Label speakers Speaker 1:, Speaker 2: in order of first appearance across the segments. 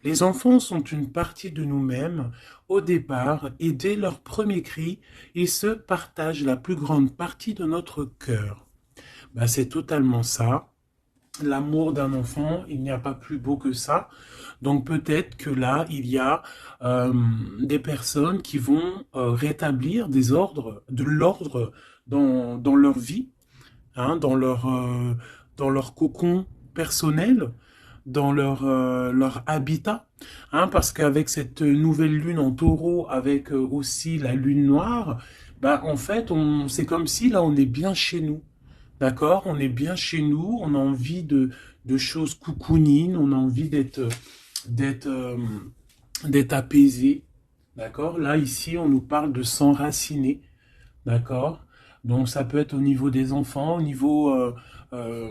Speaker 1: Les enfants sont une partie de nous-mêmes au départ et dès leur premier cri, ils se partagent la plus grande partie de notre cœur. Ben, c'est totalement ça. L'amour d'un enfant, il n'y a pas plus beau que ça. Donc peut-être que là, il y a euh, des personnes qui vont rétablir de l'ordre dans leur vie, hein, dans leur cocon personnel, dans leur habitat. Hein, parce qu'avec cette nouvelle lune en taureau, avec aussi la lune noire, bah, en fait, c'est comme si là, on est bien chez nous. D'accord? On est bien chez nous, on a envie de choses cocooning, on a envie d'être, euh, d'être apaisé. D'accord? Là, ici, on nous parle de s'enraciner. D'accord? Donc, ça peut être au niveau des enfants, au niveau euh,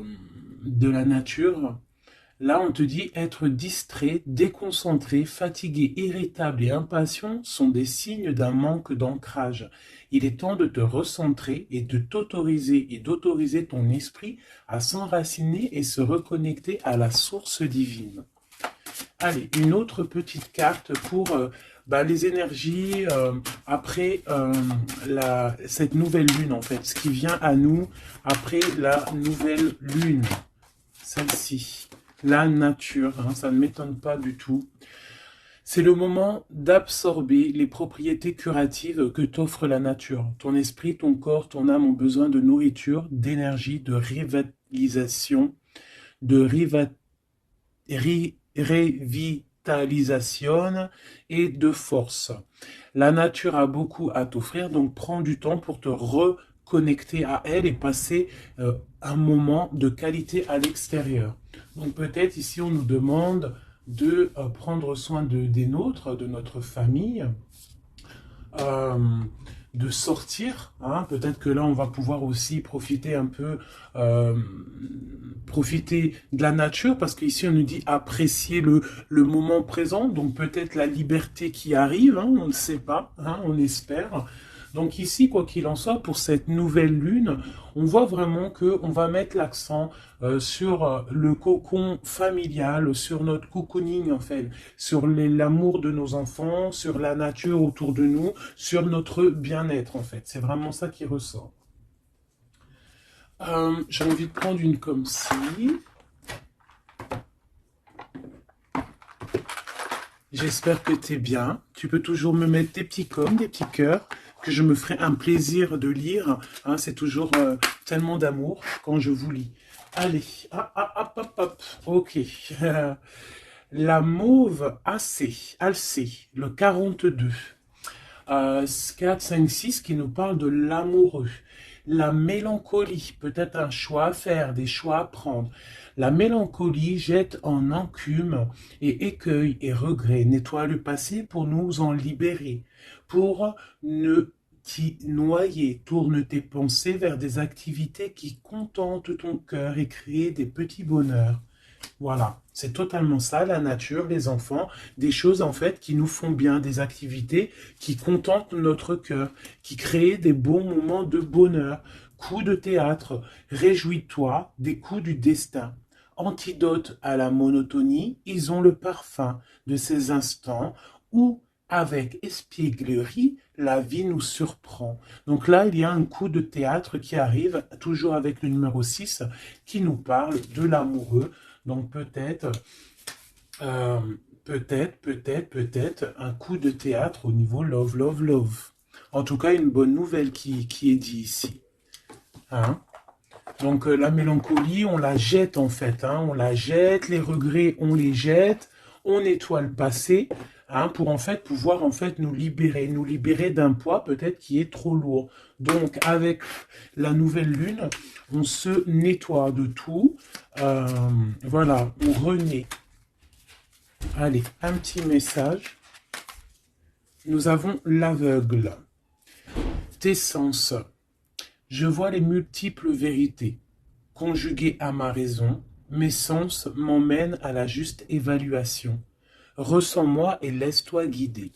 Speaker 1: de la nature. Là, on te dit être distrait, déconcentré, fatigué, irritable et impatient sont des signes d'un manque d'ancrage. Il est temps de te recentrer et de t'autoriser et d'autoriser ton esprit à s'enraciner et se reconnecter à la source divine. Allez, une autre petite carte pour bah, les énergies après cette nouvelle lune, en fait, ce qui vient à nous après la nouvelle lune, celle-ci. La nature, hein, ça ne m'étonne pas du tout. C'est le moment d'absorber les propriétés curatives que t'offre la nature. Ton esprit, ton corps, ton âme ont besoin de nourriture, d'énergie, de revitalisation, de revitalisation et de force. La nature a beaucoup à t'offrir, donc prends du temps pour te reconnecter à elle et passer un moment de qualité à l'extérieur. Donc peut-être ici on nous demande de prendre soin des nôtres, de notre famille, euh, de sortir. Hein. Peut-être que là, on va pouvoir aussi profiter un peu, euh, profiter de la nature, parce qu'ici, on nous dit apprécier le moment présent. Donc peut-être la liberté qui arrive, hein, on ne sait pas, hein, on espère. Donc ici, quoi qu'il en soit, pour cette nouvelle lune, on voit vraiment qu'on va mettre l'accent sur le cocon familial, sur notre cocooning en fait, sur l'amour de nos enfants, sur la nature autour de nous, sur notre bien-être en fait. C'est vraiment ça qui ressort. J'ai envie de prendre une comme ci. J'espère que tu es bien. Tu peux toujours me mettre des petits coms, des petits cœurs, que je me ferai un plaisir de lire. Hein, c'est toujours tellement d'amour quand je vous lis. Allez, ah, ah, hop, hop, hop. Ok. La mauve Alcée, le 42. 4, 5, 6 qui nous parle de l'amoureux. La mélancolie, peut-être un choix à faire, des choix à prendre. La mélancolie jette en enclume et écueil et regret, nettoie le passé pour nous en libérer, pour ne t'y noyer. Tourne tes pensées vers des activités qui contentent ton cœur et créent des petits bonheurs. Voilà, c'est totalement ça, la nature, les enfants, des choses en fait qui nous font bien, des activités qui contentent notre cœur, qui créent des bons moments de bonheur. Coups de théâtre, réjouis-toi des coups du destin. Antidote à la monotonie, ils ont le parfum de ces instants où, avec espièglerie, la vie nous surprend. Donc là, il y a un coup de théâtre qui arrive, toujours avec le numéro 6, qui nous parle de l'amoureux. Donc euh, peut-être un coup de théâtre au niveau love, love, love. En tout cas, une bonne nouvelle qui est dit ici. Hein. Donc la mélancolie, on la jette en fait. Hein. On la jette, les regrets, on les jette. On nettoie le passé hein, pour en fait pouvoir en fait nous libérer d'un poids peut-être qui est trop lourd. Donc avec la nouvelle lune, on se nettoie de tout. Euh, voilà, on renaît. Allez, un petit message. Nous avons l'aveugle. Tes sens. Je vois les multiples vérités. Conjuguées à ma raison, mes sens m'emmènent à la juste évaluation. Ressens-moi et laisse-toi guider.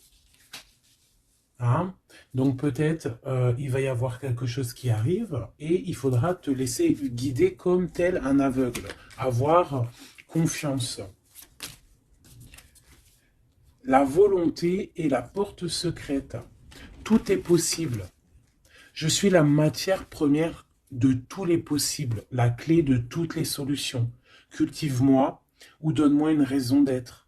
Speaker 1: Hein? Donc peut-être il va y avoir quelque chose qui arrive et il faudra te laisser guider comme tel un aveugle. Avoir confiance. la volonté est la porte secrète. Tout est possible. Je suis la matière première de tous les possibles, la clé de toutes les solutions. Cultive-moi ou donne-moi une raison d'être,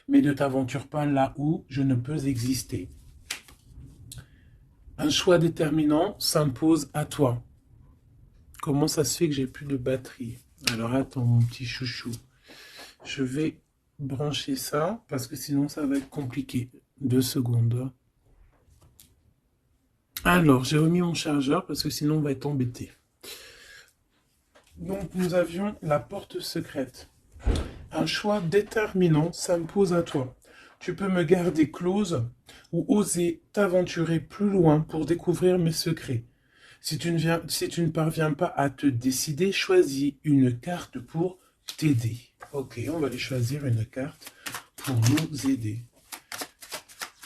Speaker 1: mais ne t'aventure pas là où je ne peux exister. Un choix déterminant s'impose à toi. Comment ça se fait que j'ai plus de batterie? Alors attends mon petit chouchou. Je vais brancher ça parce que sinon ça va être compliqué. 2 secondes. Alors j'ai remis mon chargeur parce que sinon on va être embêté. Donc nous avions la porte secrète. Un choix déterminant s'impose à toi. Tu peux me garder close ou oser t'aventurer plus loin pour découvrir mes secrets. Si tu ne parviens pas à te décider, choisis une carte pour t'aider. Ok, on va aller choisir une carte pour nous aider.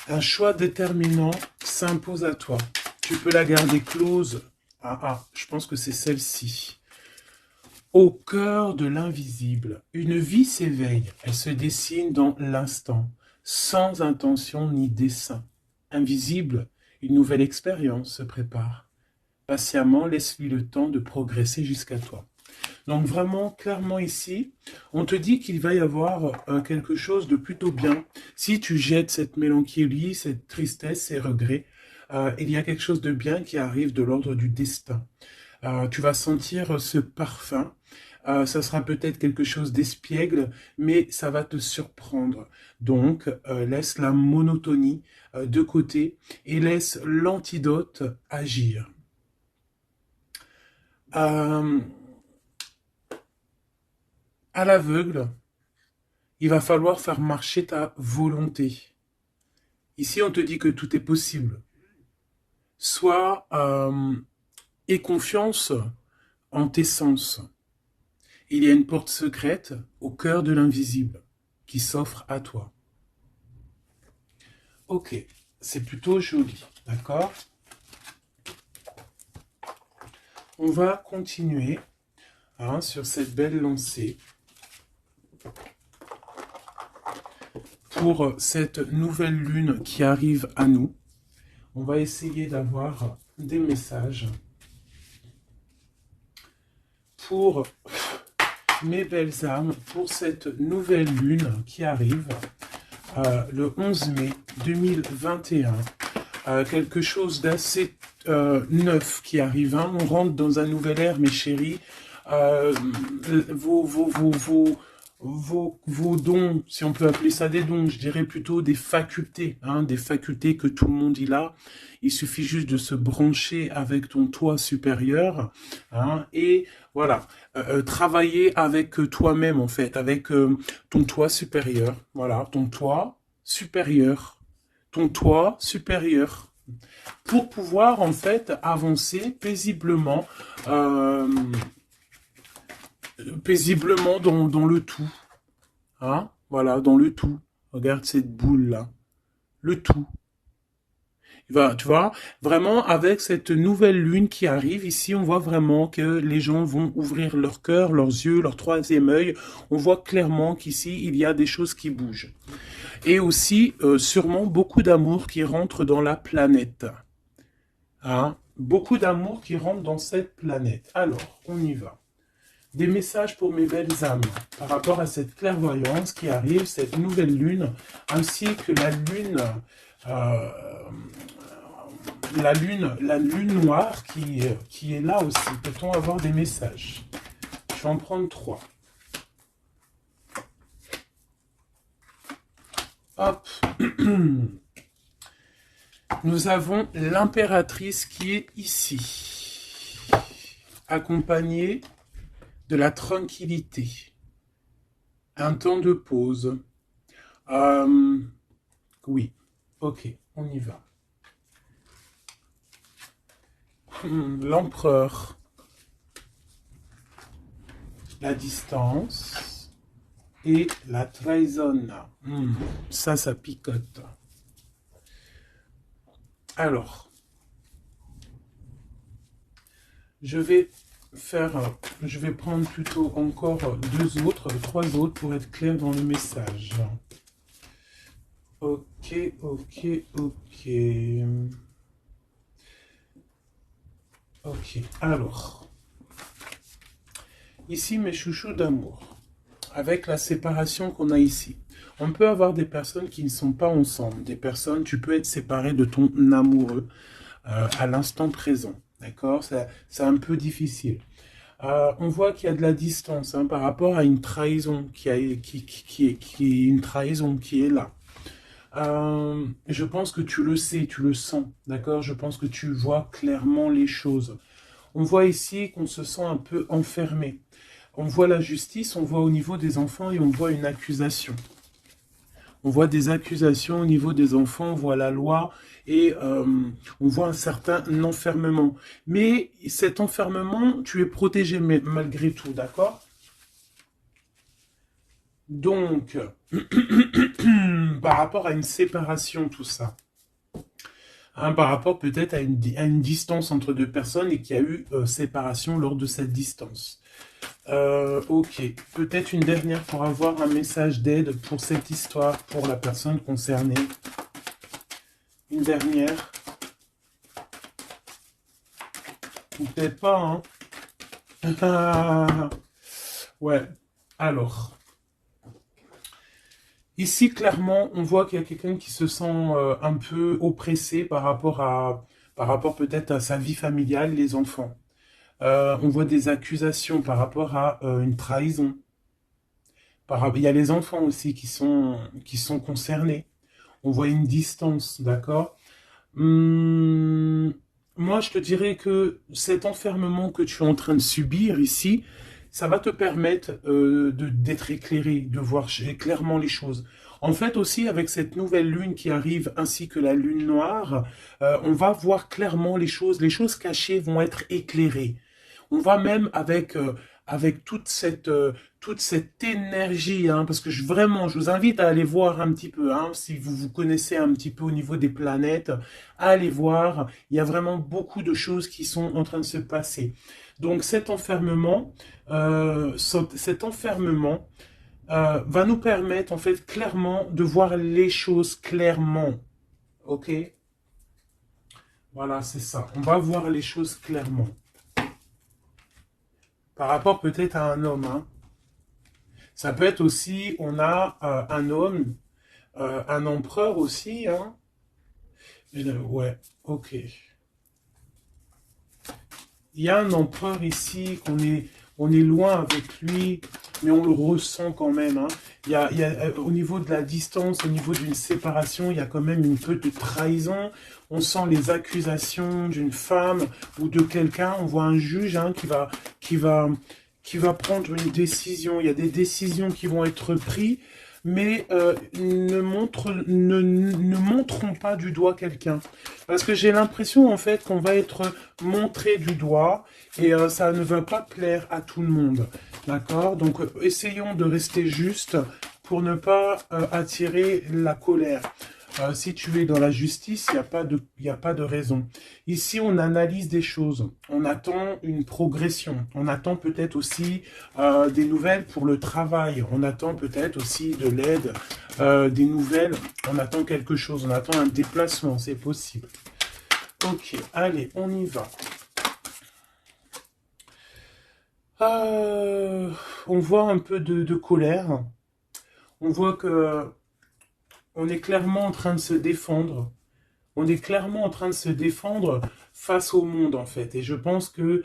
Speaker 1: Un choix déterminant s'impose à toi. Tu peux la garder close. Je pense que c'est celle-ci. Au cœur de l'invisible, une vie s'éveille. Elle se dessine dans l'instant, sans intention ni dessein. Invisible, une nouvelle expérience se prépare. Patiemment, laisse-lui le temps de progresser jusqu'à toi. Donc vraiment, clairement ici, on te dit qu'il va y avoir quelque chose de plutôt bien. Si tu jettes cette mélancolie, cette tristesse, ces regrets, il y a quelque chose de bien qui arrive de l'ordre du destin. Tu vas sentir ce parfum. Ça sera peut-être quelque chose d'espiègle, mais ça va te surprendre. Donc, laisse la monotonie de côté et laisse l'antidote agir. À l'aveugle, il va falloir faire marcher ta volonté. Ici, on te dit que tout est possible. Sois aie confiance en tes sens. Il y a une porte secrète au cœur de l'invisible qui s'offre à toi. Ok, c'est plutôt joli, d'accord? On va continuer sur cette belle lancée pour cette nouvelle lune qui arrive à nous. On va essayer d'avoir des messages pour mes belles âmes, pour cette nouvelle lune qui arrive le 11 mai 2021. Quelque chose d'assez neuf qui arrive. On rentre dans un nouvel ère, mes chéris. Vos dons, si on peut appeler ça des dons, je dirais plutôt des facultés que tout le monde y a. Il suffit juste de se brancher avec ton toi supérieur, et voilà, travailler avec toi-même en fait, avec ton toi supérieur, voilà, ton toi supérieur, pour pouvoir en fait avancer paisiblement, dans le tout. Voilà, dans le tout. Regarde cette boule-là. Le tout. Tu vois, vraiment, avec cette nouvelle lune qui arrive, ici, on voit vraiment que les gens vont ouvrir leur cœur, leurs yeux, leur troisième œil. On voit clairement qu'ici, il y a des choses qui bougent. Et aussi, sûrement, beaucoup d'amour qui rentre dans la planète. Beaucoup d'amour qui rentre dans cette planète. Alors, on y va. Des messages pour mes belles âmes par rapport à cette clairvoyance qui arrive, cette nouvelle lune, ainsi que la lune noire qui est là aussi. Peut-on avoir des messages? Je vais en prendre 3. Hop. Nous avons l'impératrice qui est ici, accompagnée de la tranquillité, un temps de pause. Oui, ok, on y va. L'empereur, la distance et la trahison. Ça picote. Alors, je vais prendre plutôt encore 3 autres pour être clair dans le message. Ok, ok, ok. Ok, alors, ici mes chouchous d'amour, avec la séparation qu'on a ici. On peut avoir des personnes qui ne sont pas ensemble, des personnes, tu peux être séparé de ton amoureux à l'instant présent, d'accord? C'est un peu difficile. On voit qu'il y a de la distance hein, par rapport à une trahison qui est une trahison qui est là. Je pense que tu le sais, tu le sens, d'accord? Je pense que tu vois clairement les choses. On voit ici qu'on se sent un peu enfermé. On voit la justice, on voit au niveau des enfants et on voit une accusation. On voit des accusations au niveau des enfants, on voit la loi et on voit un certain enfermement. Mais cet enfermement, tu es protégé malgré tout, d'accord? Donc, par rapport à une séparation, tout ça, hein, par rapport peut-être à une distance entre deux personnes et qu'il y a eu séparation lors de cette distance. Ok, peut-être une dernière pour avoir un message d'aide pour cette histoire, pour la personne concernée. Une dernière. Ou peut-être pas, hein. Ouais, alors. Ici, clairement, on voit qu'il y a quelqu'un qui se sent un peu oppressé par rapport peut-être à sa vie familiale, les enfants. On voit des accusations par rapport à une trahison. Il y a les enfants aussi qui sont concernés. On voit une distance, d'accord? Hum, Moi, je te dirais que cet enfermement que tu es en train de subir ici, ça va te permettre d'être éclairé, de voir clairement les choses. En fait, aussi, avec cette nouvelle lune qui arrive, ainsi que la lune noire, on va voir clairement les choses cachées vont être éclairées. On va même avec toute cette énergie, hein, parce que vraiment, je vous invite à aller voir un petit peu, hein, si vous vous connaissez un petit peu au niveau des planètes, à aller voir. Il y a vraiment beaucoup de choses qui sont en train de se passer. Donc cet enfermement va nous permettre en fait clairement de voir les choses clairement. Ok? Voilà, c'est ça. On va voir les choses clairement. Par rapport peut-être à un homme, hein. Ça peut être aussi, on a un homme, un empereur aussi, hein. Ouais, ok. Il y a un empereur ici on est loin avec lui, mais on le ressent quand même, hein. Il y a, au niveau de la distance, au niveau d'une séparation, il y a quand même une peu de trahison. On sent les accusations d'une femme ou de quelqu'un. On voit un juge hein, qui va, qui va prendre une décision. Il y a des décisions qui vont être prises, mais ne montrons pas du doigt quelqu'un. Parce que j'ai l'impression en fait qu'on va être montré du doigt et ça ne va pas plaire à tout le monde. D'accord? Donc essayons de rester juste pour ne pas attirer la colère. Si tu es dans la justice, il y a pas de raison. Ici, on analyse des choses. On attend une progression. On attend peut-être aussi des nouvelles pour le travail. On attend peut-être aussi de l'aide, des nouvelles. On attend quelque chose. On attend un déplacement. C'est possible. Ok, allez, on y va. Euh, on voit un peu de colère. On voit que on est clairement en train de se défendre. On est clairement en train de se défendre face au monde, en fait. Et je pense que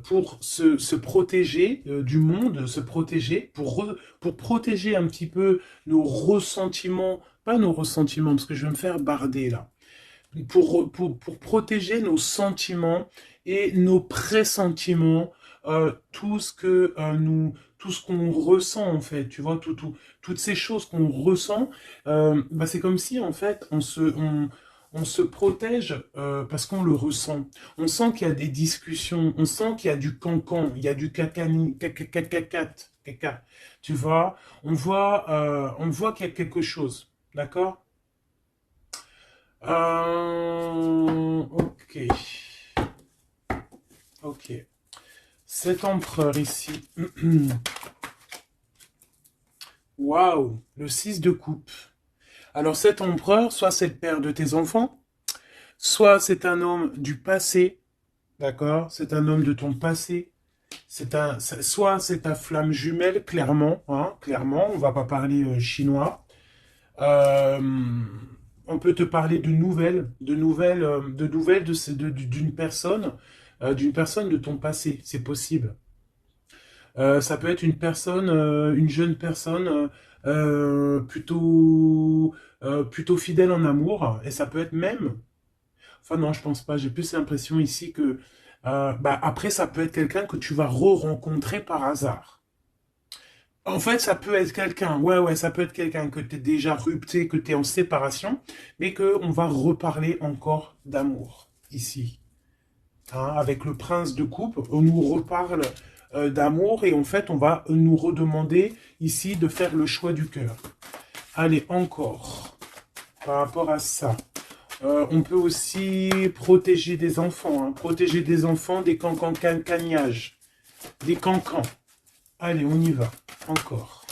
Speaker 1: pour se protéger du monde, se protéger, pour protéger un petit peu nos ressentiments, pas nos ressentiments, parce que je vais me faire barder là, pour protéger nos sentiments et nos pressentiments, tout ce qu'on ressent en fait, tu vois, toutes ces choses qu'on ressent, bah, c'est comme si en fait on se protège parce qu'on le ressent. On sent qu'il y a des discussions, on sent qu'il y a du cancan, il y a du cacani, caca, tu vois, on voit qu'il y a quelque chose, d'accord? Ok. Ok. Cet empereur ici. Waouh, le 6 de coupe. Alors cet empereur, soit c'est le père de tes enfants, soit c'est un homme du passé, d'accord? C'est un homme de ton passé. Soit c'est ta flamme jumelle, clairement, hein, clairement, on va pas parler chinois. Euh, on peut te parler de nouvelles d'une personne de ton passé, c'est possible. Ça peut être une jeune personne plutôt fidèle en amour, et ça peut être même. Enfin non, je pense pas. J'ai plus l'impression ici que après ça peut être quelqu'un que tu vas re-rencontrer par hasard. En fait, ça peut être quelqu'un, ouais, ça peut être quelqu'un que tu es déjà rupté, que tu es en séparation, mais que on va reparler encore d'amour ici. Hein, avec le prince de coupe, on nous reparle d'amour et en fait, on va nous redemander ici de faire le choix du cœur. Allez, encore, par rapport à ça. On peut aussi protéger des enfants, hein, protéger des enfants des cancans-cagnages, des cancans. Allez, on y va, encore.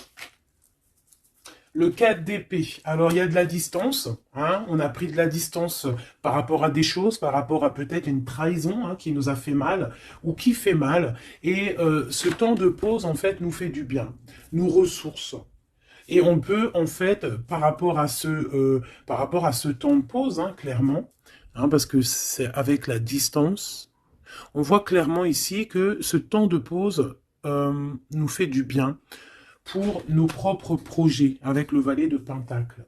Speaker 1: Le 4 d'épée, alors il y a de la distance, hein, on a pris de la distance par rapport à des choses, par rapport à peut-être une trahison hein, qui nous a fait mal ou qui fait mal, et ce temps de pause en fait nous fait du bien, nous ressource. Et on peut en fait par rapport à ce temps de pause, hein, clairement, hein, parce que c'est avec la distance, on voit clairement ici que ce temps de pause nous fait du bien pour nos propres projets avec le valet de Pentacle.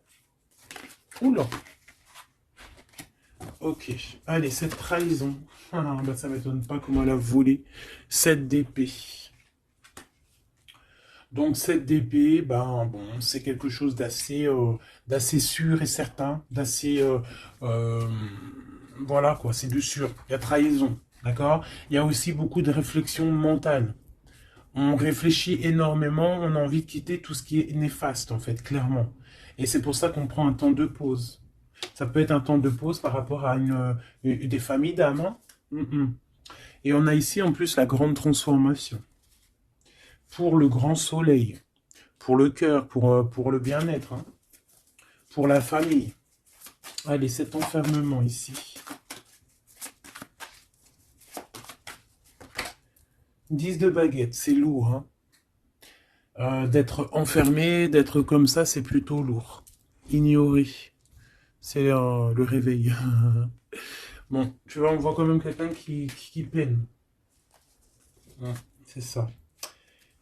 Speaker 1: Oula. Ok. Allez, cette trahison. Ah, bah, ça m'étonne pas comment elle a volé. 7 d'épée. Donc 7 d'épée, ben bon, c'est quelque chose d'assez sûr et certain, euh, voilà quoi, c'est du sûr. Il y a trahison, d'accord? Il y a aussi beaucoup de réflexion mentale. On réfléchit énormément, on a envie de quitter tout ce qui est néfaste, en fait, clairement. Et c'est pour ça qu'on prend un temps de pause. Ça peut être un temps de pause par rapport à des familles d'âmes. Hein. Et on a ici, en plus, la grande transformation. Pour le grand soleil, pour le cœur, pour le bien-être, hein. Pour la famille. Allez, cet enfermement ici. 10 de baguette, c'est lourd, hein. D'être enfermé, d'être comme ça, c'est plutôt lourd. Ignoré, c'est le réveil. Bon, tu vois, on voit quand même quelqu'un qui peine. Ouais, c'est ça.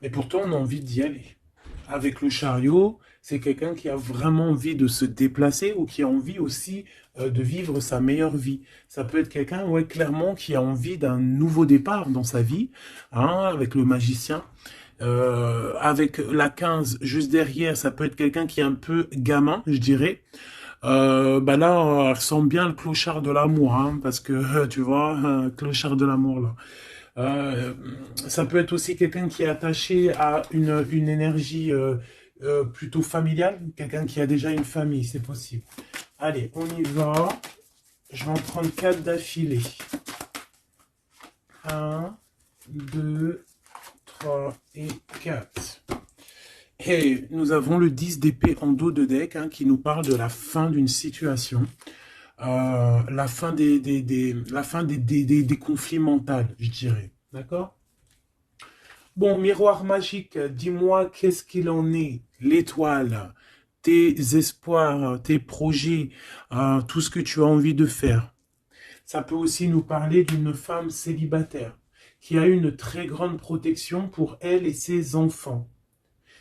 Speaker 1: Mais pourtant, on a envie d'y aller. Avec le chariot, c'est quelqu'un qui a vraiment envie de se déplacer ou qui a envie aussi de vivre sa meilleure vie. Ça peut être quelqu'un, ouais, clairement, qui a envie d'un nouveau départ dans sa vie, hein, avec le magicien. Avec la 15 juste derrière, ça peut être quelqu'un qui est un peu gamin, je dirais. Bah là, on ressent bien le clochard de l'amour, hein, parce que tu vois, clochard de l'amour là. Euh, Ça peut être aussi quelqu'un qui est attaché à une énergie plutôt familiale, quelqu'un qui a déjà une famille, c'est possible. Allez, on y va. Je vais en prendre 4 d'affilée. Un, 2, 3 et 4. Et nous avons le 10 d'épée en dos de deck hein, qui nous parle de la fin d'une situation. La fin des conflits mentaux, je dirais. D'accord? Bon, miroir magique, dis-moi qu'est-ce qu'il en est, l'étoile, tes espoirs, tes projets, tout ce que tu as envie de faire. Ça peut aussi nous parler d'une femme célibataire qui a une très grande protection pour elle et ses enfants.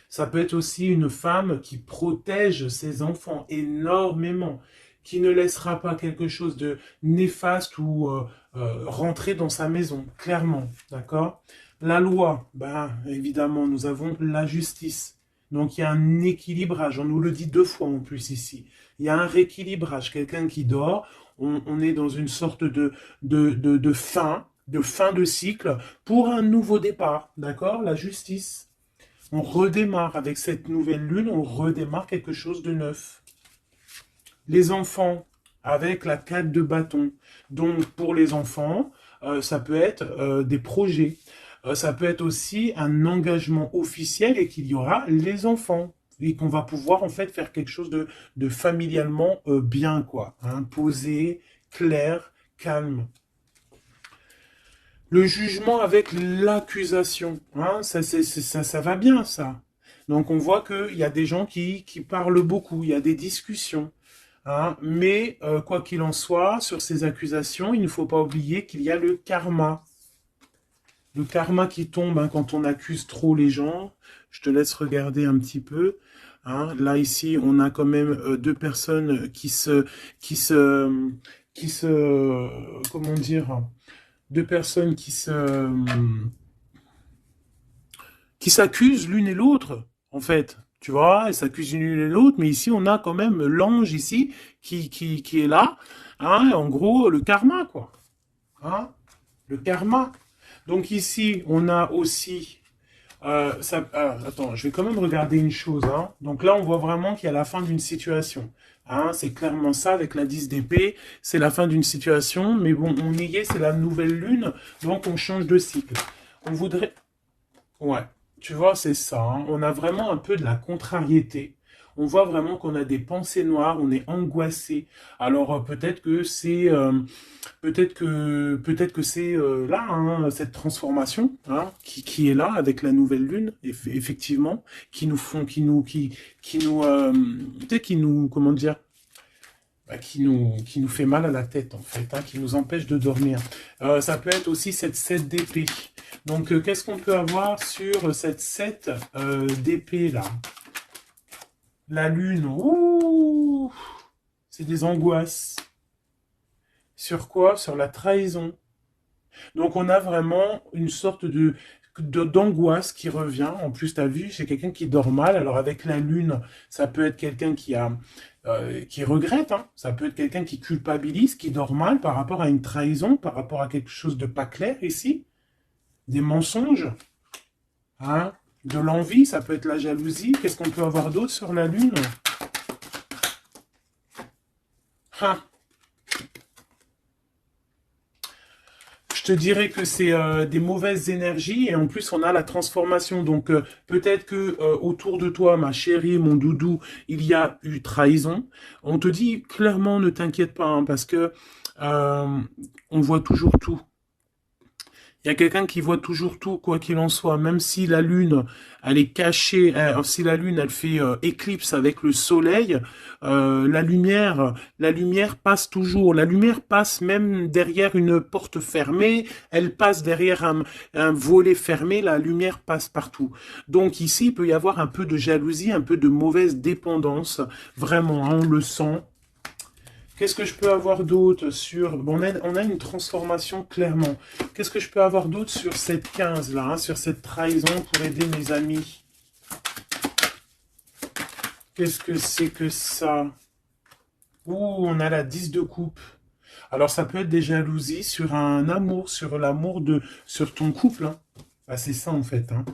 Speaker 1: Ça peut être aussi une femme qui protège ses enfants énormément, qui ne laissera pas quelque chose de néfaste ou rentrer dans sa maison, clairement, d'accord? La loi, ben évidemment, nous avons la justice. Donc il y a un équilibrage, on nous le dit 2 fois en plus ici. Il y a un rééquilibrage, quelqu'un qui dort, on est dans une sorte de fin de cycle pour un nouveau départ, d'accord? La justice. On redémarre avec cette nouvelle lune, on redémarre quelque chose de neuf. Les enfants, avec la 4 de bâton. Donc, pour les enfants, ça peut être des projets. Ça peut être aussi un engagement officiel et qu'il y aura les enfants. et qu'on va pouvoir en fait faire quelque chose de familialement bien, quoi. Hein, posé, clair, calme. Le jugement avec l'accusation, hein, ça va bien, ça. Donc on voit qu'il y a des gens qui parlent beaucoup, il y a des discussions. Hein, mais quoi qu'il en soit, sur ces accusations, il ne faut pas oublier qu'il y a le karma. Le karma qui tombe hein, quand on accuse trop les gens. Je te laisse regarder un petit peu. Hein. Là, ici, on a quand même deux personnes comment dire, deux personnes qui s'accusent l'une et l'autre, en fait. Tu vois, elles s'accusent l'une et l'autre, mais ici, on a quand même l'ange ici qui est là. Hein, en gros, le karma, quoi. Hein, le karma. Donc ici, on a aussi... attends, je vais quand même regarder une chose. Hein. Donc là, on voit vraiment qu'il y a la fin d'une situation. Hein, c'est clairement ça, avec la 10 d'épée. C'est la fin d'une situation. Mais bon, on y est, c'est la nouvelle lune. Donc, on change de cycle. On voudrait... Ouais, tu vois, c'est ça. Hein. On a vraiment un peu de la contrariété. On voit vraiment qu'on a des pensées noires, on est angoissé. Alors peut-être que c'est là hein, cette transformation hein, qui est là avec la nouvelle lune, effectivement, qui nous font, peut-être qui nous, comment dire, bah, qui nous fait mal à la tête en fait, hein, qui nous empêche de dormir. Ça peut être aussi cette 7 d'épée. Donc qu'est-ce qu'on peut avoir sur cette 7 d'épée là? La lune, ouh, c'est des angoisses. Sur quoi? Sur la trahison. Donc on a vraiment une sorte d'angoisse qui revient. En plus, tu as vu, c'est quelqu'un qui dort mal. Alors avec la lune, ça peut être quelqu'un qui regrette. Hein. Ça peut être quelqu'un qui culpabilise, qui dort mal par rapport à une trahison, par rapport à quelque chose de pas clair ici. Des mensonges. Hein. De l'envie, ça peut être la jalousie. Qu'est-ce qu'on peut avoir d'autre sur la lune? Hein. Je te dirais que c'est des mauvaises énergies et en plus on a la transformation. Donc peut-être que autour de toi, ma chérie, mon doudou, il y a eu trahison. On te dit clairement ne t'inquiète pas hein, parce que on voit toujours tout. Il y a quelqu'un qui voit toujours tout, quoi qu'il en soit, même si la lune, elle est cachée, si la lune, elle fait éclipse avec le soleil, la lumière passe toujours. La lumière passe même derrière une porte fermée, elle passe derrière un volet fermé, la lumière passe partout. Donc ici, il peut y avoir un peu de jalousie, un peu de mauvaise dépendance, vraiment, hein, on le sent. Qu'est-ce que je peux avoir d'autre sur... Bon, on a une transformation clairement. Qu'est-ce que je peux avoir d'autre sur cette 15 là, hein, sur cette trahison pour aider mes amis? Qu'est-ce que c'est que ça? Ouh, on a la 10 de coupe. Alors ça peut être des jalousies sur un amour, sur l'amour sur ton couple. Hein. Bah, c'est ça en fait. Hein.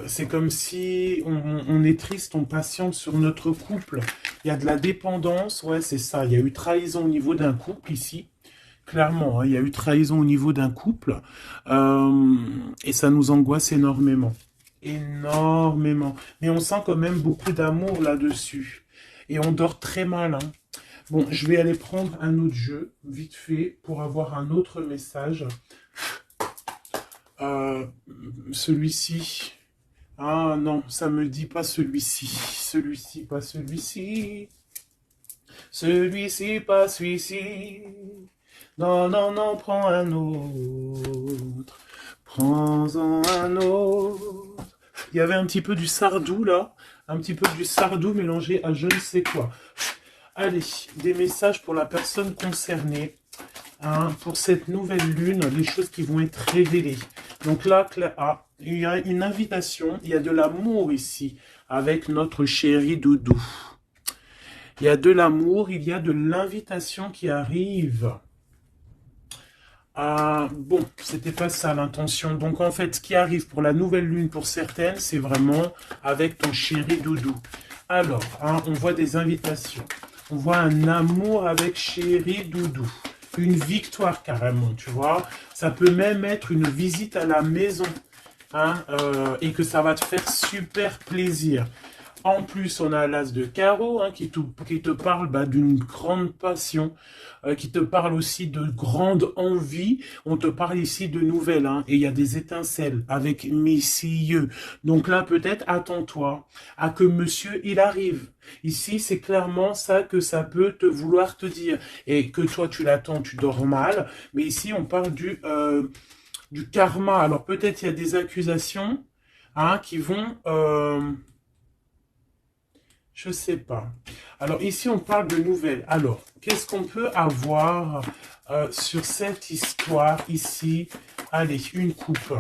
Speaker 1: C'est comme si on est triste, on patiente sur notre couple. Il y a de la dépendance, ouais, c'est ça. Il y a eu trahison au niveau d'un couple ici. Clairement, hein, il y a eu trahison au niveau d'un couple. Et ça nous angoisse énormément. Énormément. Mais on sent quand même beaucoup d'amour là-dessus. Et on dort très mal. Hein. Bon, je vais aller prendre un autre jeu, vite fait, pour avoir un autre message. Celui-ci. Ah non, ça me dit pas celui-ci. Celui-ci, pas celui-ci. Celui-ci, pas celui-ci. Non, non, non, prends un autre. Prends-en un autre. Il y avait un petit peu du Sardou là. Un petit peu du Sardou mélangé à je ne sais quoi. Allez, des messages pour la personne concernée. Hein, pour cette nouvelle lune, les choses qui vont être révélées. Donc là, il y a une invitation, il y a de l'amour ici, avec notre chéri doudou. Il y a de l'amour, il y a de l'invitation qui arrive. Bon, c'était pas ça l'intention. Donc en fait, ce qui arrive pour la nouvelle lune, pour certaines, c'est vraiment avec ton chéri doudou. Alors, hein, on voit des invitations. On voit un amour avec chéri doudou. Une victoire carrément, tu vois. Ça peut même être une visite à la maison. hein, et que ça va te faire super plaisir. En plus, on a l'as de carreau hein, qui te parle d'une grande passion, qui te parle aussi de grande envie. On te parle ici de nouvelles, hein, et il y a des étincelles avec messieurs. Donc là, peut-être, attends-toi à que monsieur, il arrive. Ici, c'est clairement ça que ça peut te vouloir te dire. Et que toi, tu l'attends, tu dors mal. Mais ici, on parle du karma. Alors, peut-être il y a des accusations hein, qui vont... je sais pas. Alors ici, on parle de nouvelles. Alors, qu'est-ce qu'on peut avoir sur cette histoire ici? Allez, une coupe.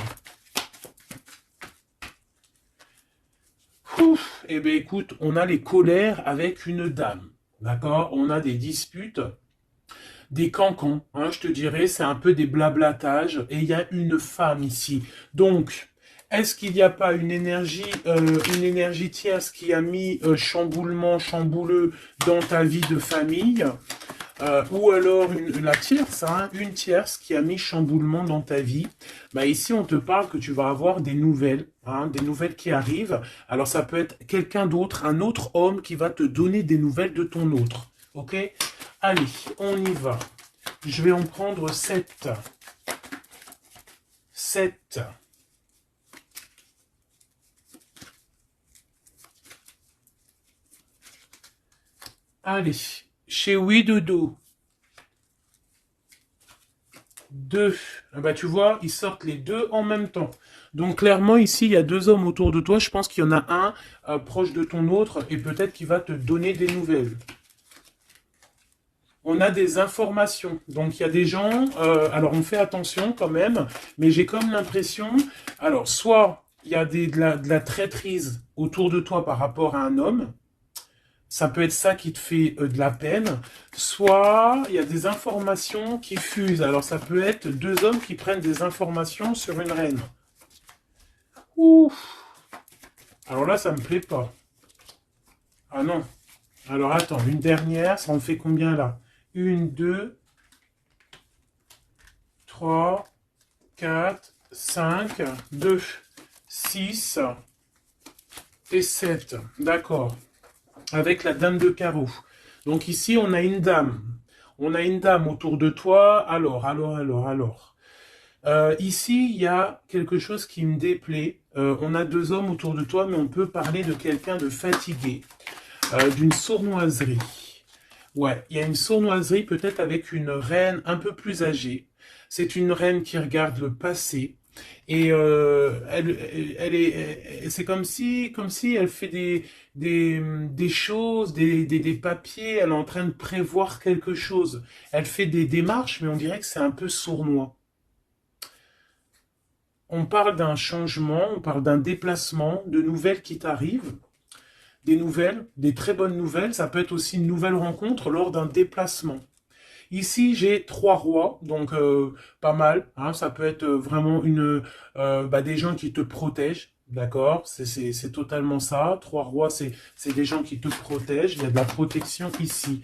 Speaker 1: Ouf, eh bien, écoute, on a les colères avec une dame. D'accord? On a des disputes, des cancans. Hein, je te dirais, c'est un peu des blablatages. Et il y a une femme ici. Donc... est-ce qu'il n'y a pas une énergie tierce qui a mis chamboulement, chambouleux dans ta vie de famille ou alors la tierce, hein, une tierce qui a mis chamboulement dans ta vie. Bah ici, on te parle que tu vas avoir des nouvelles, hein, des nouvelles qui arrivent. Alors, ça peut être quelqu'un d'autre, un autre homme qui va te donner des nouvelles de ton autre. Ok? Allez, on y va. Je vais en prendre 7. 7. Allez, chez Oui Dodo, 2. Ah bah, tu vois, ils sortent les deux en même temps. Donc clairement, ici, il y a deux hommes autour de toi. Je pense qu'il y en a un proche de ton autre et peut-être qu'il va te donner des nouvelles. On a des informations. Donc il y a des gens, alors on fait attention quand même, mais j'ai comme l'impression, alors soit il y a de la traîtrise autour de toi par rapport à un homme, ça peut être ça qui te fait de la peine. Soit il y a des informations qui fusent. Alors ça peut être deux hommes qui prennent des informations sur une reine. Ouf. Alors là, ça me plaît pas. Ah non. Alors attends, une dernière, ça en fait combien là? 1, 2, 3, 4, 5, 2, 6 et 7. D'accord. Avec la dame de carreau. Donc ici, on a une dame. On a une dame autour de toi. Alors. Ici, il y a quelque chose qui me déplaît. On a deux hommes autour de toi, mais on peut parler de quelqu'un de fatigué, d'une sournoiserie. Ouais, il y a une sournoiserie peut-être avec une reine un peu plus âgée. C'est une reine qui regarde le passé. Et c'est comme si elle fait des choses, des papiers, elle est en train de prévoir quelque chose. Elle fait des démarches, mais on dirait que c'est un peu sournois. On parle d'un changement, on parle d'un déplacement, de nouvelles qui t'arrivent, des nouvelles, des très bonnes nouvelles. Ça peut être aussi une nouvelle rencontre lors d'un déplacement. Ici, j'ai 3 rois, donc pas mal. Hein, ça peut être vraiment des gens qui te protègent, d'accord? C'est totalement ça. 3 rois, c'est des gens qui te protègent. Il y a de la protection ici.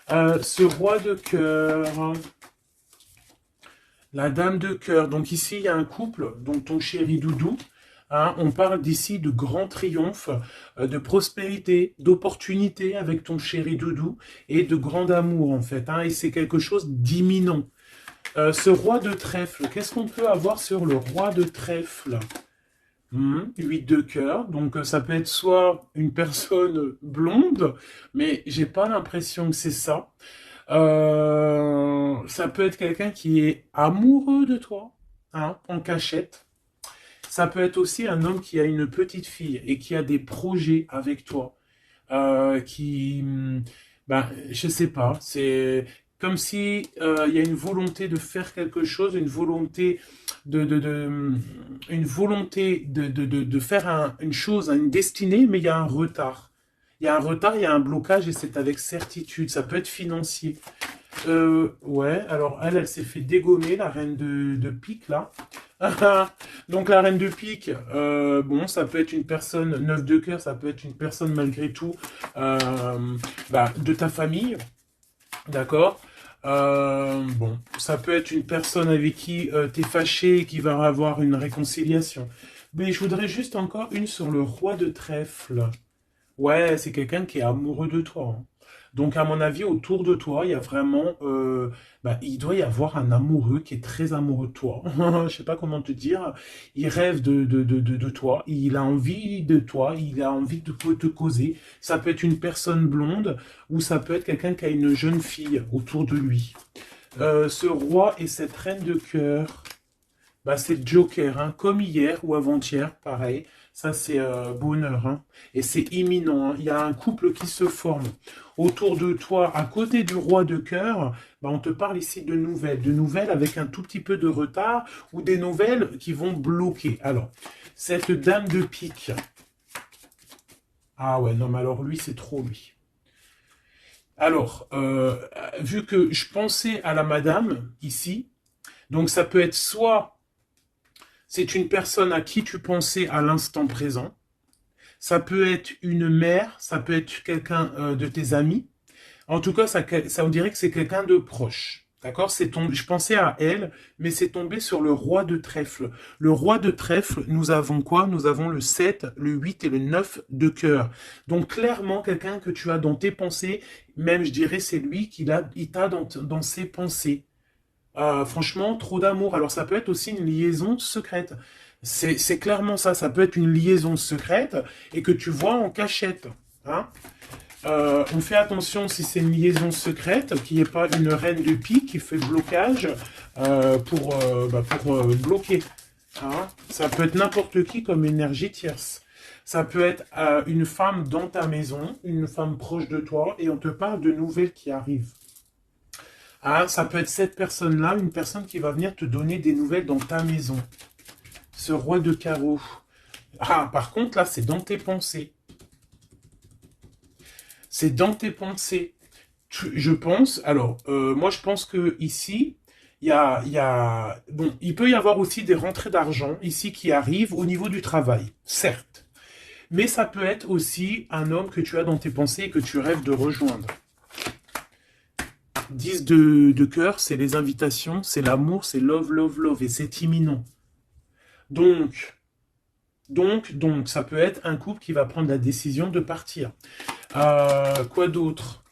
Speaker 1: Ce roi de cœur, la dame de cœur. Donc ici, il y a un couple, donc ton chéri Doudou. Hein, on parle d'ici de grand triomphe, de prospérité, d'opportunité avec ton chéri Doudou et de grand amour en fait. Hein, et c'est quelque chose d'imminent. Ce roi de trèfle, qu'est-ce qu'on peut avoir sur le roi de trèfle? 8 de cœur, donc ça peut être soit une personne blonde, mais j'ai pas l'impression que c'est ça. Ça peut être quelqu'un qui est amoureux de toi, hein, en cachette. Ça peut être aussi un homme qui a une petite fille et qui a des projets avec toi. Je sais pas, c'est comme si il y a une volonté de faire quelque chose, une volonté de faire une chose, une destinée, mais il y a un retard. Il y a un retard, il y a un blocage et c'est avec certitude. Ça peut être financier. Ouais, alors elle s'est fait dégommer, la reine de pique, là. Donc la reine de pique, bon, ça peut être une personne, 9 de cœur, ça peut être une personne malgré tout de ta famille, d'accord? Bon, ça peut être une personne avec qui tu es fâché et qui va avoir une réconciliation. Mais je voudrais juste encore une sur le roi de trèfle. Ouais, c'est quelqu'un qui est amoureux de toi, hein. Donc, à mon avis, autour de toi, il y a vraiment, il doit y avoir un amoureux qui est très amoureux de toi. Je sais pas comment te dire. Il rêve de toi. Il a envie de toi. Il a envie de te causer. Ça peut être une personne blonde ou ça peut être quelqu'un qui a une jeune fille autour de lui. Ce roi et cette reine de cœur. Bah, c'est le Joker, hein, comme hier ou avant-hier, pareil. Ça, c'est bonheur, hein. Et c'est imminent, hein. Il y a un couple qui se forme. Autour de toi, à côté du roi de cœur, bah, on te parle ici de nouvelles. De nouvelles avec un tout petit peu de retard ou des nouvelles qui vont bloquer. Alors, cette dame de pique. Ah ouais, non, mais alors lui, c'est trop lui. Alors, vu que je pensais à la madame ici, donc ça peut être soit c'est une personne à qui tu pensais à l'instant présent. Ça peut être une mère, ça peut être quelqu'un de tes amis. En tout cas, ça on dirait que c'est quelqu'un de proche. D'accord? Je pensais à elle, mais c'est tombé sur le roi de trèfle. Le roi de trèfle, nous avons quoi? Nous avons le 7, le 8 et le 9 de cœur. Donc, clairement, quelqu'un que tu as dans tes pensées, même, je dirais, c'est lui il t'a dans ses pensées. Franchement, trop d'amour. Alors ça peut être aussi une liaison secrète. C'est clairement ça. Ça peut être une liaison secrète et que tu vois en cachette, hein. On fait attention si c'est une liaison secrète, qu'il n'y ait pas une reine de pique qui fait blocage pour bloquer, hein. Ça peut être n'importe qui comme énergie tierce. Ça peut être une femme dans ta maison, une femme proche de toi, et on te parle de nouvelles qui arrivent. Ah, ça peut être cette personne-là, une personne qui va venir te donner des nouvelles dans ta maison. Ce roi de carreau. Ah, par contre, là, c'est dans tes pensées. C'est dans tes pensées. Je pense, alors, moi, je pense que ici, bon, il peut y avoir aussi des rentrées d'argent ici qui arrivent au niveau du travail, certes. Mais ça peut être aussi un homme que tu as dans tes pensées et que tu rêves de rejoindre. 10 de cœur, c'est les invitations, c'est l'amour, c'est love, love, love, et c'est imminent. Donc, ça peut être un couple qui va prendre la décision de partir. Quoi d'autre?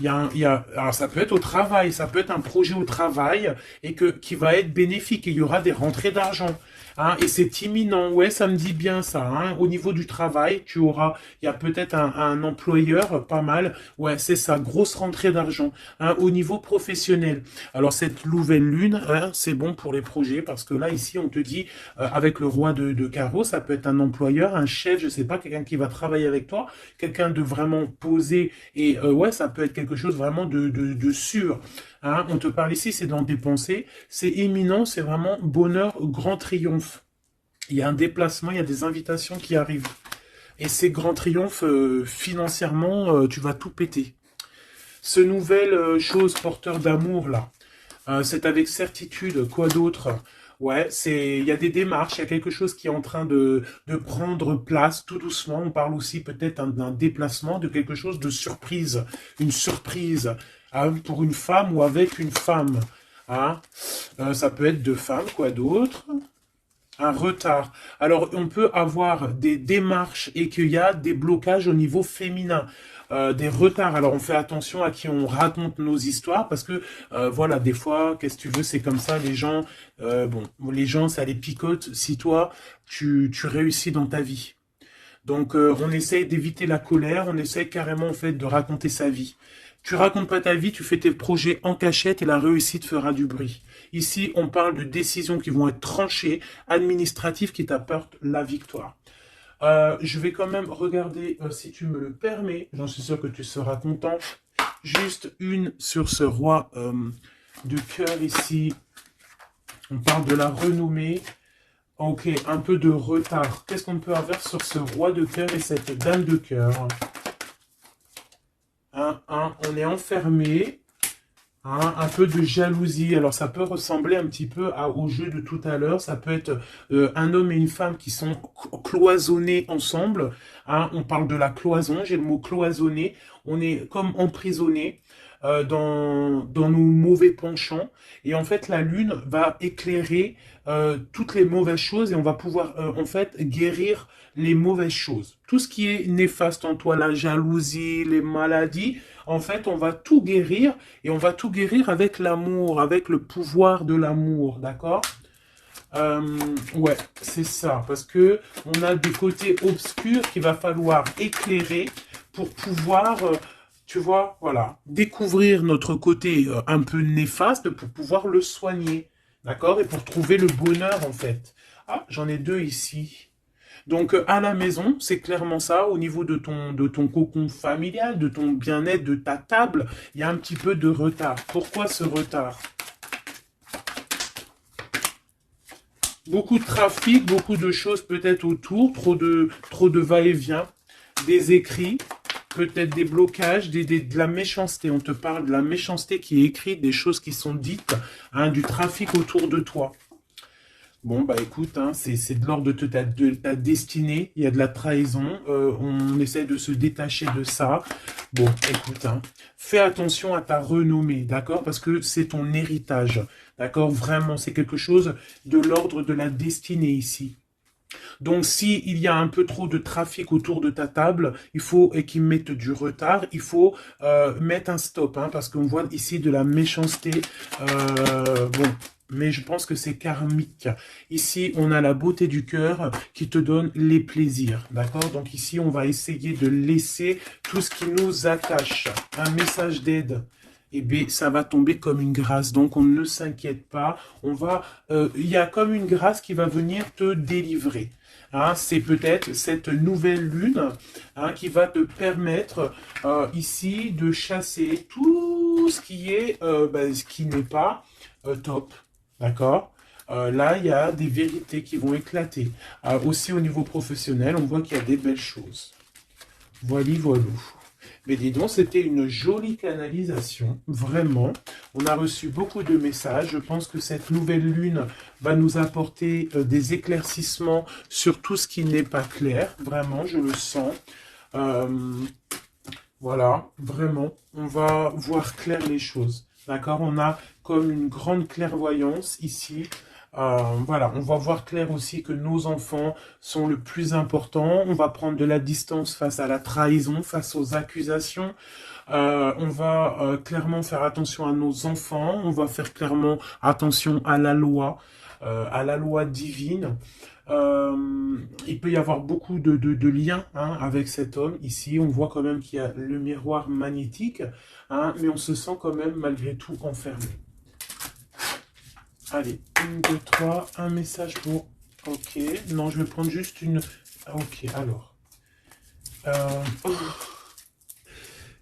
Speaker 1: Alors ça peut être au travail, ça peut être un projet au travail et qui va être bénéfique et il y aura des rentrées d'argent. Hein, et c'est imminent, ouais, ça me dit bien ça. Hein. Au niveau du travail, il y a peut-être un employeur, pas mal. Ouais, c'est ça, grosse rentrée d'argent. Hein, au niveau professionnel. Alors cette nouvelle lune, hein, c'est bon pour les projets parce que là ici on te dit avec le roi de carreau, ça peut être un employeur, un chef, je sais pas, quelqu'un qui va travailler avec toi, quelqu'un de vraiment posé et ouais, ça peut être quelque chose vraiment de sûr. Hein, on te parle ici, c'est dans tes pensées, c'est imminent, c'est vraiment bonheur, grand triomphe. Il y a un déplacement, il y a des invitations qui arrivent. Et ces grands triomphes, financièrement, tu vas tout péter. Ce nouvel chose porteur d'amour, là, c'est avec certitude, quoi d'autre? Ouais, il y a des démarches, il y a quelque chose qui est en train de prendre place tout doucement. On parle aussi peut-être d'un déplacement, de quelque chose de surprise, une surprise hein, pour une femme ou avec une femme. Hein. Ça peut être deux femmes, quoi d'autre? Un retard. Alors, on peut avoir des démarches et qu'il y a des blocages au niveau féminin. Des retards. Alors, on fait attention à qui on raconte nos histoires parce que, voilà, des fois, qu'est-ce que tu veux, c'est comme ça, les gens, les gens, ça les picote si toi, tu réussis dans ta vie. Donc, on essaye d'éviter la colère, on essaye carrément, en fait, de raconter sa vie. Tu racontes pas ta vie, tu fais tes projets en cachette et la réussite fera du bruit. Ici, on parle de décisions qui vont être tranchées, administratives qui t'apportent la victoire. Je vais quand même regarder, si tu me le permets, j'en suis sûr que tu seras content, juste une sur ce roi de cœur ici. On parle de la renommée. Ok, un peu de retard. Qu'est-ce qu'on peut avoir sur ce roi de cœur et cette dame de cœur? On est enfermé. Hein, un peu de jalousie. Alors, ça peut ressembler un petit peu au jeu de tout à l'heure. Ça peut être un homme et une femme qui sont cloisonnés ensemble. Hein, on parle de la cloison. J'ai le mot cloisonné. On est comme emprisonné. dans nos mauvais penchants. Et en fait, la lune va éclairer toutes les mauvaises choses et on va pouvoir en fait guérir les mauvaises choses. Tout ce qui est néfaste en toi, la jalousie, les maladies, en fait, on va tout guérir et on va tout guérir avec l'amour, avec le pouvoir de l'amour, d'accord? Ouais, c'est ça, parce que on a des côtés obscurs qu'il va falloir éclairer pour pouvoir, tu vois, voilà, découvrir notre côté un peu néfaste pour pouvoir le soigner, d'accord? Et pour trouver le bonheur, en fait. Ah, j'en ai deux ici. Donc, à la maison, c'est clairement ça, au niveau de ton cocon familial, de ton bien-être, de ta table, il y a un petit peu de retard. Pourquoi ce retard? Beaucoup de trafic, beaucoup de choses peut-être autour, trop de va-et-vient, des écrits, peut-être des blocages, de la méchanceté. On te parle de la méchanceté qui est écrite, des choses qui sont dites, hein, du trafic autour de toi. Bon, bah écoute, hein, c'est de l'ordre de ta destinée, il y a de la trahison, on essaie de se détacher de ça. Bon, écoute, hein, fais attention à ta renommée, d'accord? Parce que c'est ton héritage, d'accord? Vraiment, c'est quelque chose de l'ordre de la destinée ici. Donc, si il y a un peu trop de trafic autour de ta table, il faut et qu'ils mettent du retard, il faut mettre un stop, hein, parce qu'on voit ici de la méchanceté. Bon, mais je pense que c'est karmique. Ici, on a la beauté du cœur qui te donne les plaisirs, d'accord? Donc ici, on va essayer de laisser tout ce qui nous attache. Un message d'aide. Eh bien, ça va tomber comme une grâce. Donc, on ne s'inquiète pas. Il y a comme une grâce qui va venir te délivrer. Hein, c'est peut-être cette nouvelle lune, hein, qui va te permettre ici de chasser tout ce qui est, ce qui n'est pas top. D'accord? Là, il y a des vérités qui vont éclater. Aussi au niveau professionnel, on voit qu'il y a des belles choses. Voilà, voilà. Mais dis donc, c'était une jolie canalisation, vraiment. On a reçu beaucoup de messages. Je pense que cette nouvelle lune va nous apporter des éclaircissements sur tout ce qui n'est pas clair. Vraiment, je le sens. Voilà, vraiment, on va voir clair les choses. D'accord? On a comme une grande clairvoyance ici. Voilà, on va voir clair aussi que nos enfants sont le plus important. On va prendre de la distance face à la trahison, face aux accusations. On va clairement faire attention à nos enfants. On va faire clairement attention à la loi divine. Il peut y avoir beaucoup de liens, hein, avec cet homme. Ici, on voit quand même qu'il y a le miroir magnétique, hein, mais on se sent quand même malgré tout enfermé. Allez, 1, 2, 3, un message pour... Ok, non, je vais prendre juste une... Ok, alors.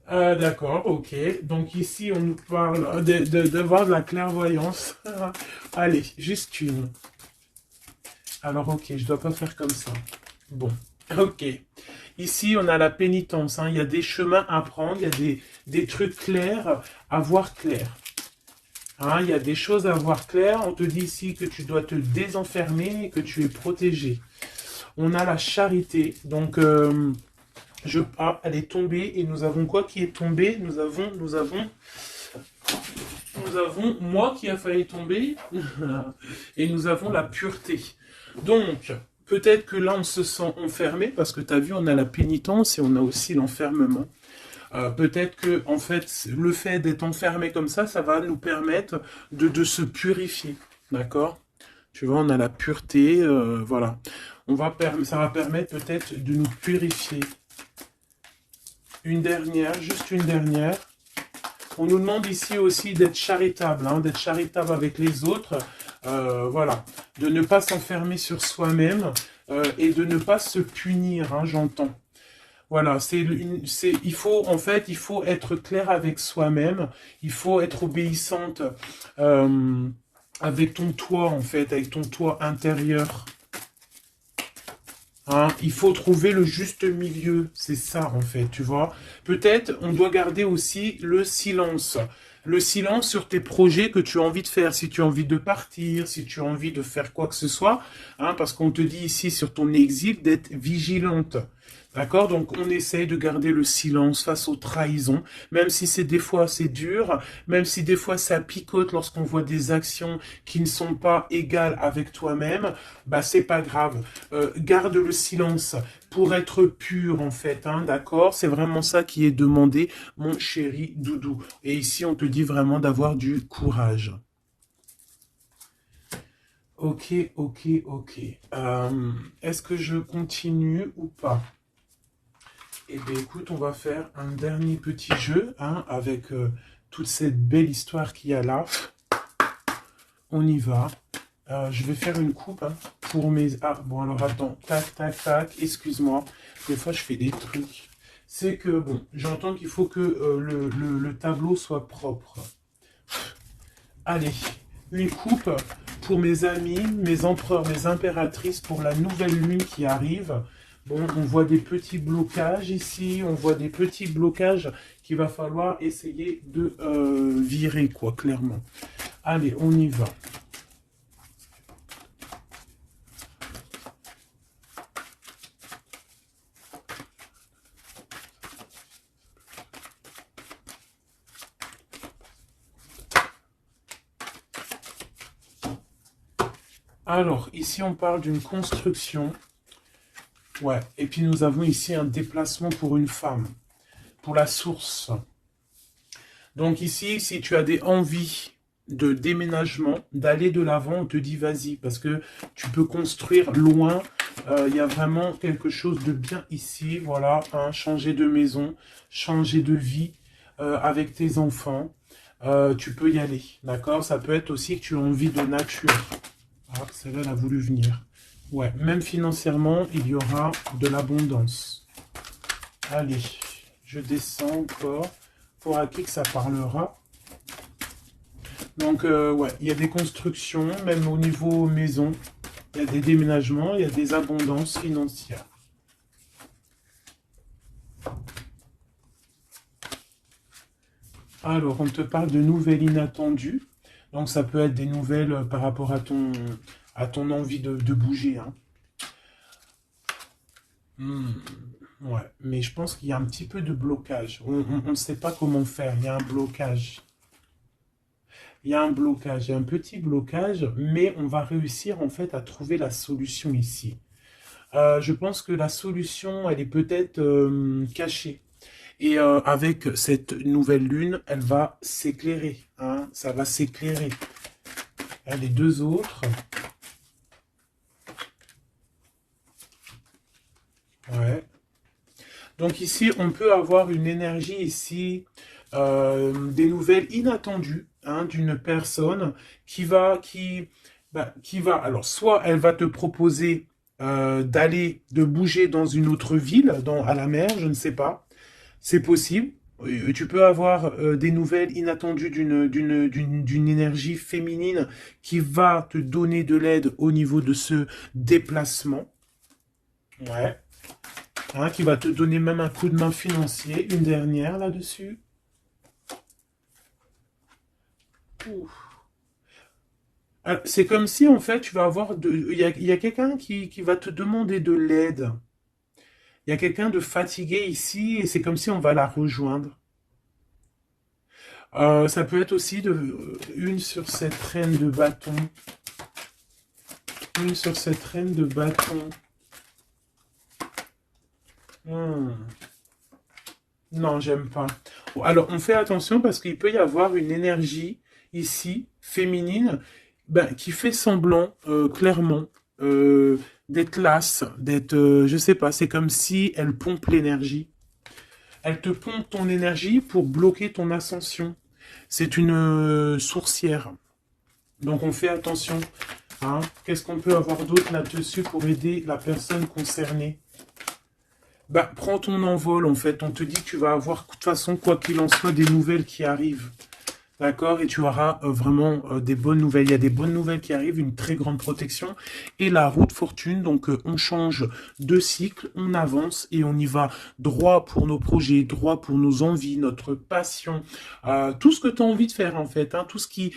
Speaker 1: D'accord, ok. Donc ici, on nous parle d'avoir de la clairvoyance. Allez, juste une. Alors, ok, je dois pas faire comme ça. Bon, ok. Ici, on a la pénitence, hein. Il y a des chemins à prendre, il y a des trucs clairs à voir clair. Hein, il y a des choses à voir clair. On te dit ici que tu dois te désenfermer et que tu es protégé. On a la charité. Donc, elle est tombée. Et nous avons quoi qui est tombé? Nous avons moi qui a failli tomber. Et nous avons la pureté. Donc, peut-être que là, on se sent enfermé. Parce que tu as vu, on a la pénitence et on a aussi l'enfermement. Peut-être que, en fait, le fait d'être enfermé comme ça va nous permettre de se purifier, d'accord? Tu vois, on a la pureté, voilà. Ça va permettre peut-être de nous purifier. Une dernière, juste une dernière. On nous demande ici aussi d'être charitable, hein, d'être charitable avec les autres, voilà. De ne pas s'enfermer sur soi-même et de ne pas se punir, hein, j'entends. Voilà, il faut être clair avec soi-même, il faut être obéissante avec ton toit, en fait, avec ton toit intérieur. Hein, il faut trouver le juste milieu, c'est ça, en fait, tu vois. Peut-être, on doit garder aussi le silence. Le silence sur tes projets que tu as envie de faire, si tu as envie de partir, si tu as envie de faire quoi que ce soit, hein, parce qu'on te dit ici sur ton exil d'être vigilante. D'accord? Donc, on essaye de garder le silence face aux trahisons, même si c'est des fois c'est dur, même si des fois ça picote lorsqu'on voit des actions qui ne sont pas égales avec toi-même, bah c'est pas grave. Garde le silence pour être pur en fait, hein, d'accord? C'est vraiment ça qui est demandé, mon chéri doudou. Et ici, on te dit vraiment d'avoir du courage. Ok, ok, ok. Est-ce que je continue ou pas? Eh bien, écoute, on va faire un dernier petit jeu, hein, avec toute cette belle histoire qu'il y a là. On y va. Je vais faire une coupe, hein, pour mes... Ah, bon, alors attends. Tac, tac, tac. Excuse-moi. Des fois, je fais des trucs. C'est que, bon, j'entends qu'il faut que le tableau soit propre. Allez, une coupe pour mes amis, mes empereurs, mes impératrices, pour la nouvelle lune qui arrive. Bon, on voit des petits blocages ici, on voit des petits blocages qu'il va falloir essayer de virer, quoi, clairement. Allez, on y va. Alors, ici, on parle d'une construction. Ouais, et puis nous avons ici un déplacement pour une femme, pour la source. Donc ici, si tu as des envies de déménagement, d'aller de l'avant, on te dit vas-y, parce que tu peux construire loin. Il y a vraiment quelque chose de bien ici, voilà, hein, changer de maison, changer de vie avec tes enfants. Tu peux y aller, d'accord? Ça peut être aussi que tu as envie de nature. Ah, celle-là, elle a voulu venir. Ouais, même financièrement, il y aura de l'abondance. Allez, je descends encore. Pour à qui que ça parlera. Donc, ouais, il y a des constructions, même au niveau maison. Il y a des déménagements, il y a des abondances financières. Alors, on te parle de nouvelles inattendues. Donc, ça peut être des nouvelles par rapport à ton envie de bouger, hein. Ouais, mais je pense qu'il y a un petit peu de blocage. On ne sait pas comment faire. Il y a un blocage. Il y a un blocage, il y a un petit blocage, mais on va réussir en fait à trouver la solution ici. Je pense que la solution, elle est peut-être cachée. Et avec cette nouvelle lune, elle va s'éclairer, hein, ça va s'éclairer. Les deux autres. Ouais. Donc ici, on peut avoir une énergie ici, des nouvelles inattendues, hein, d'une personne qui va, alors soit elle va te proposer de bouger dans une autre ville, à la mer, je ne sais pas, c'est possible. Tu peux avoir des nouvelles inattendues d'une énergie féminine qui va te donner de l'aide au niveau de ce déplacement. Ouais. Hein, qui va te donner même un coup de main financier, une dernière là-dessus. C'est comme si, en fait, tu vas avoir... il y a quelqu'un qui va te demander de l'aide. Il y a quelqu'un de fatigué ici, et c'est comme si on va la rejoindre. Ça peut être aussi une sur cette reine de bâton. Une sur cette reine de bâton. Non, j'aime pas. Bon, alors, on fait attention parce qu'il peut y avoir une énergie ici, féminine, ben, qui fait semblant, clairement, d'être lasse, d'être, je sais pas, c'est comme si elle pompe l'énergie. Elle te pompe ton énergie pour bloquer ton ascension. C'est une sourcière. Donc, on fait attention. Hein. Qu'est-ce qu'on peut avoir d'autre là-dessus pour aider la personne concernée? Bah, prends ton envol, en fait. On te dit que tu vas avoir, de toute façon, quoi qu'il en soit, des nouvelles qui arrivent. D'accord? Et tu auras vraiment des bonnes nouvelles. Il y a des bonnes nouvelles qui arrivent, une très grande protection. Et la route fortune, donc on change de cycle, on avance et on y va droit pour nos projets, droit pour nos envies, notre passion. Tout ce que tu as envie de faire, en fait. Hein, tout ce qui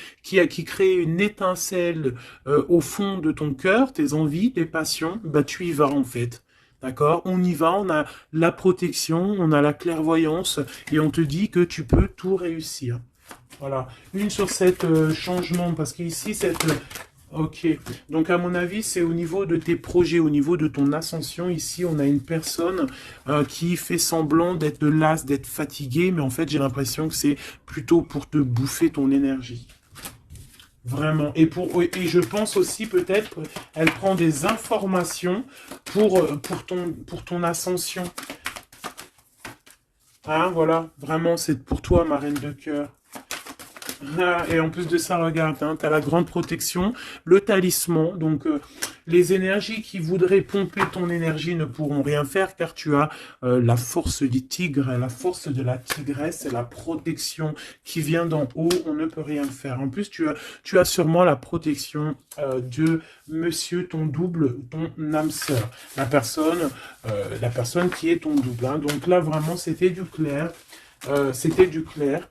Speaker 1: crée une étincelle au fond de ton cœur, tes envies, tes passions, bah, tu y vas, en fait. D'accord? On y va, on a la protection, on a la clairvoyance et on te dit que tu peux tout réussir. Voilà. Une sur cette changement, parce qu'ici, cette... Ok. Donc, à mon avis, c'est au niveau de tes projets, au niveau de ton ascension. Ici, on a une personne qui fait semblant d'être lasse, d'être fatiguée, mais en fait, j'ai l'impression que c'est plutôt pour te bouffer ton énergie. Vraiment. Et je pense aussi peut-être elle prend des informations pour ton ascension. Hein, voilà. Vraiment, c'est pour toi, ma reine de cœur. Ah, et en plus de ça, regarde, hein, tu as la grande protection, le talisman. Donc, les énergies qui voudraient pomper ton énergie ne pourront rien faire car tu as la force du tigre, la force de la tigresse, la protection qui vient d'en haut. On ne peut rien faire. En plus, tu as sûrement la protection de monsieur, ton double, ton âme sœur, la personne qui est ton double. Hein. Donc là, vraiment, c'était du clair. C'était du clair.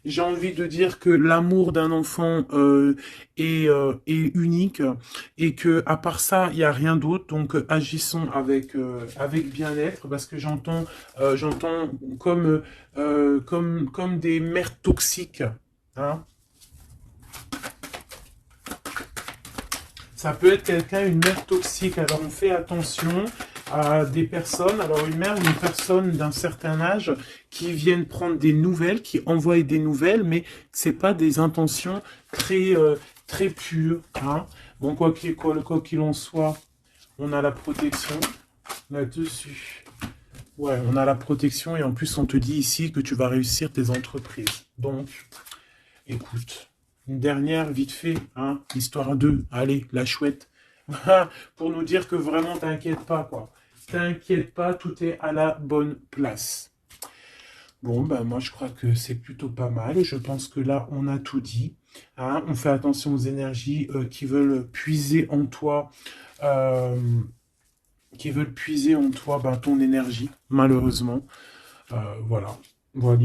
Speaker 1: J'ai envie de dire que l'amour d'un enfant est unique et que à part ça, il n'y a rien d'autre. Donc agissons avec bien-être parce que j'entends comme des mères toxiques. Hein. Ça peut être quelqu'un, une mère toxique. Alors on fait attention à des personnes, alors une mère ou une personne d'un certain âge qui viennent prendre des nouvelles, qui envoient des nouvelles, mais c'est pas des intentions très pures. Hein. Bon, quoi qu'il en soit, on a la protection là-dessus. Ouais, on a la protection et en plus on te dit ici que tu vas réussir tes entreprises. Donc, écoute, une dernière vite fait, hein, histoire 2. Allez, la chouette. Pour nous dire que vraiment t'inquiète pas, quoi. T'inquiète pas, tout est à la bonne place. Bon, ben moi je crois que c'est plutôt pas mal. Je pense que là on a tout dit. Hein. On fait attention aux énergies qui veulent puiser en toi, euh, ben, ton énergie, malheureusement. Voilà, voilà, voilà.